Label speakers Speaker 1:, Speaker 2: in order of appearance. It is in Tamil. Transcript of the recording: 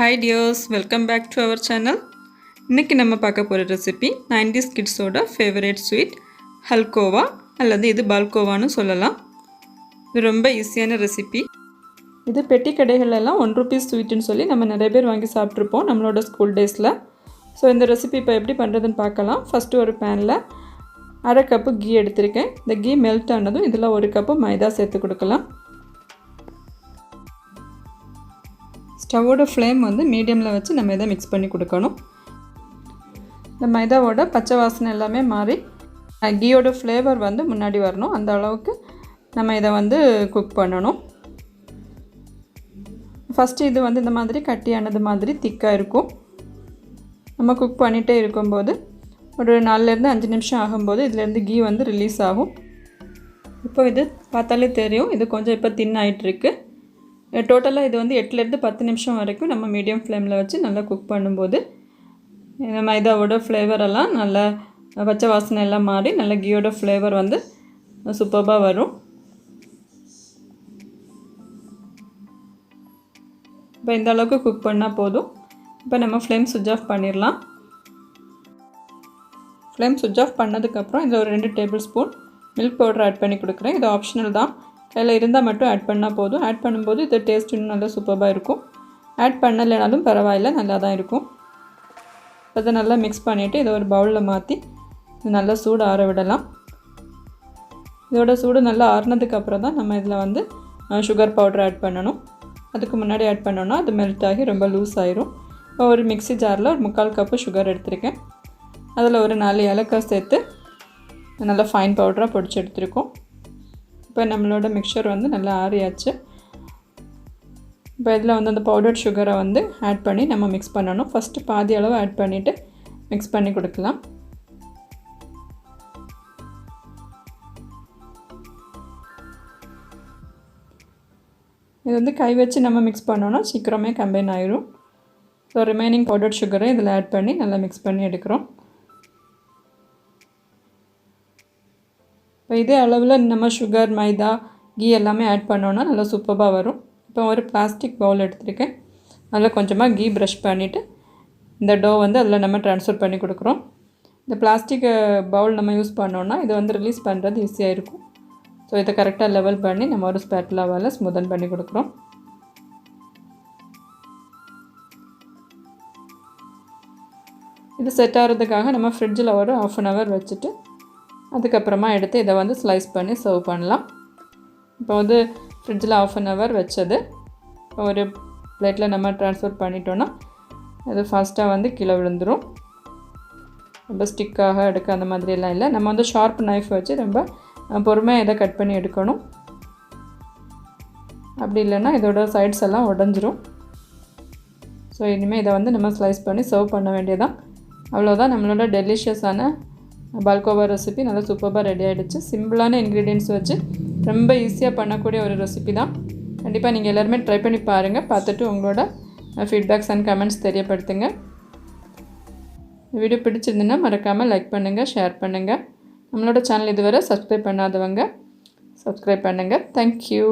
Speaker 1: Hi dears, welcome back to our channel. இன்னைக்கு நம்ம பார்க்க போற ரெசிபி 90's kids ஓட ஃபேவரட் ஸ்வீட் ஹல்கோவா அல்லது இது பால்கோவான்னு சொல்லலாம். இது ரொம்ப ஈஸியான ரெசிபி. இது பெட்டி கடைகள்ல எல்லாம் 1 ரூபீ ஸ்வீட்னு சொல்லி நம்ம நிறைய பேர் வாங்கி சாப்பிட்டுருப்போம் நம்மளோட ஸ்கூல் டேஸ்ல. ஸோ இந்த ரெசிபி இப்போ எப்படி பண்ணுறதுன்னு பார்க்கலாம். ஃபஸ்ட்டு ஒரு பேனில் 1/2 கப்பு கீ எடுத்திருக்கேன். இந்த கீ மெல்ட் ஆனதும் இதில் 1 கப்பு மைதா சேர்த்து கொடுக்கலாம். ஸ்டவ்வோட ஃப்ளேம் வந்து மீடியமில் வச்சு நம்ம இதை மிக்ஸ் பண்ணி கொடுக்கணும். இந்த மைதாவோட பச்சை வாசனை எல்லாமே மாறி கீயோட ஃப்ளேவர் வந்து முன்னாடி வரணும். அந்த அளவுக்கு நம்ம இதை வந்து குக் பண்ணணும். ஃபஸ்ட்டு இது வந்து இந்த மாதிரி கட்டியானது மாதிரி திக்காக இருக்கும். நம்ம குக் பண்ணிகிட்டே இருக்கும்போது ஒரு 4லேருந்து 5 நிமிஷம் ஆகும்போது இதுலேருந்து கீ வந்து ரிலீஸ் ஆகும். இப்போ இது பார்த்தாலே தெரியும், இது கொஞ்சம் இப்போ தின் ஆகிட்டுருக்கு. டோட்டலாக இது வந்து 8லேருந்து 10 நிமிஷம் வரைக்கும் நம்ம மீடியம் ஃப்ளேமில் வச்சு நல்லா குக் பண்ணும்போது இந்த மைதாவோட ஃப்ளேவரெல்லாம் நல்லா பச்சை வாசனை எல்லாம் மாறி நல்ல கீயோட ஃப்ளேவர் வந்து சூப்பராக வரும். இப்போ இந்த அளவுக்கு குக் பண்ணால் போதும். இப்போ நம்ம ஃப்ளேம் சுவிட்ச் ஆஃப் பண்ணிடலாம். ஃப்ளேம் சுவிட்ச் ஆஃப் பண்ணதுக்கப்புறம் இதில் ஒரு 2 tablespoon milk powder add பண்ணி கொடுக்குறேன். இது ஆப்ஷனல் தான், கையில் இருந்தால் மட்டும் ஆட் பண்ணால் போதும். ஆட் பண்ணும்போது இது டேஸ்ட் இன்னும் நல்லா சூப்பராக இருக்கும். ஆட் பண்ணலைனாலும் பரவாயில்ல, நல்லா தான் இருக்கும். அதை நல்லா மிக்ஸ் பண்ணிவிட்டு இதை ஒரு பவுலில் மாற்றி நல்லா சூடு ஆற விடலாம். இதோட சூடு நல்லா ஆறினதுக்கப்புறம் தான் நம்ம இதில் வந்து சுகர் பவுடர் ஆட் பண்ணணும். அதுக்கு முன்னாடி ஆட் பண்ணோன்னா அது மெல்ட் ஆகி ரொம்ப லூஸ் ஆயிரும். இப்போ ஒரு மிக்ஸி ஜாரில் ஒரு 3/4 கப்பு சுகர் எடுத்திருக்கேன். அதில் ஒரு 4 ஏலக்காய் சேர்த்து நல்லா ஃபைன் பவுடராக பொடிச்சு எடுத்துருக்கோம். இப்போ நம்மளோட மிக்சர் வந்து நல்லா ஆறியாச்சு. இப்போ இதில் வந்து அந்த பவுடர் சுகரை வந்து ஆட் பண்ணி நம்ம மிக்ஸ் பண்ணணும். ஃபஸ்ட்டு பாதி அளவு ஆட் பண்ணிவிட்டு மிக்ஸ் பண்ணி கொடுக்கலாம். இது வந்து கை வச்சு நம்ம மிக்ஸ் பண்ணோன்னா சீக்கிரமே கம்பைன் ஆயிரும். ஸோ ரிமைனிங் பவுடர் சுகரை இதில் ஆட் பண்ணி நல்லா மிக்ஸ் பண்ணி எடுக்கிறோம். இப்போ இதே அளவில் நம்ம சுகர், மைதா, கீ எல்லாமே ஆட் பண்ணோன்னா நல்லா சூப்பராக வரும். இப்போ ஒரு பிளாஸ்டிக் பவுல் எடுத்துருக்கேன். அதில் கொஞ்சமாக கீ ப்ரஷ் பண்ணிவிட்டு இந்த டோ வந்து அதில் நம்ம ட்ரான்ஸ்ஃபர் பண்ணி கொடுக்குறோம். இந்த பிளாஸ்டிக் பவுல் நம்ம யூஸ் பண்ணோன்னா இதை வந்து ரிலீஸ் பண்ணுறது ஈஸியாக இருக்கும். ஸோ இதை கரெக்டாக லெவல் பண்ணி நம்ம ஒரு ஸ்பேட்லாவால் ஸ்மூதன் பண்ணி கொடுக்குறோம். இது செட் ஆகிறதுக்காக நம்ம ஃப்ரிட்ஜில் ஒரு 1/2 hour வச்சுட்டு அதுக்கப்புறமா எடுத்து இதை வந்து ஸ்லைஸ் பண்ணி சர்வ் பண்ணலாம். இப்போ வந்து ஃப்ரிட்ஜில் 1/2 hour வச்சது ஒரு பிளேட்டில் நம்ம ட்ரான்ஸ்ஃபர் பண்ணிட்டோன்னா அது ஃபாஸ்ட்டாக வந்து கீழே விழுந்துடும். ரொம்ப ஸ்டிக்காக எடுக்க அந்த மாதிரியெல்லாம் இல்லை. நம்ம வந்து ஷார்ப் நைஃப் வச்சு ரொம்ப பொறுமையாக இதை கட் பண்ணி எடுக்கணும். அப்படி இல்லைன்னா இதோட சைட்ஸ் எல்லாம் உடஞ்சிரும். ஸோ இனிமேல் இதை வந்து நம்ம ஸ்லைஸ் பண்ணி சர்வ் பண்ண வேண்டியதான். அவ்வளோதான், நம்மளோட டெலிஷியஸான பால்கோவா ரெசிபி நல்லா சூப்பராக ரெடி ஆகிடுச்சு. சிம்பிளான இன்க்ரீடியன்ட்ஸ் வச்சு ரொம்ப ஈஸியாக பண்ணக்கூடிய ஒரு ரெசிபி தான். கண்டிப்பாக நீங்கள் எல்லாருமே ட்ரை பண்ணி பாருங்கள். பார்த்துட்டு உங்களோட ஃபீட்பேக்ஸ் அண்ட் கமெண்ட்ஸ் தெரியப்படுத்துங்க. வீடியோ பிடிச்சிருந்துன்னா மறக்காமல் லைக் பண்ணுங்கள், ஷேர் பண்ணுங்கள். நம்மளோட சேனல் இதுவரை சப்ஸ்கிரைப் பண்ணாதவங்க சப்ஸ்கிரைப் பண்ணுங்கள். தேங்க்யூ.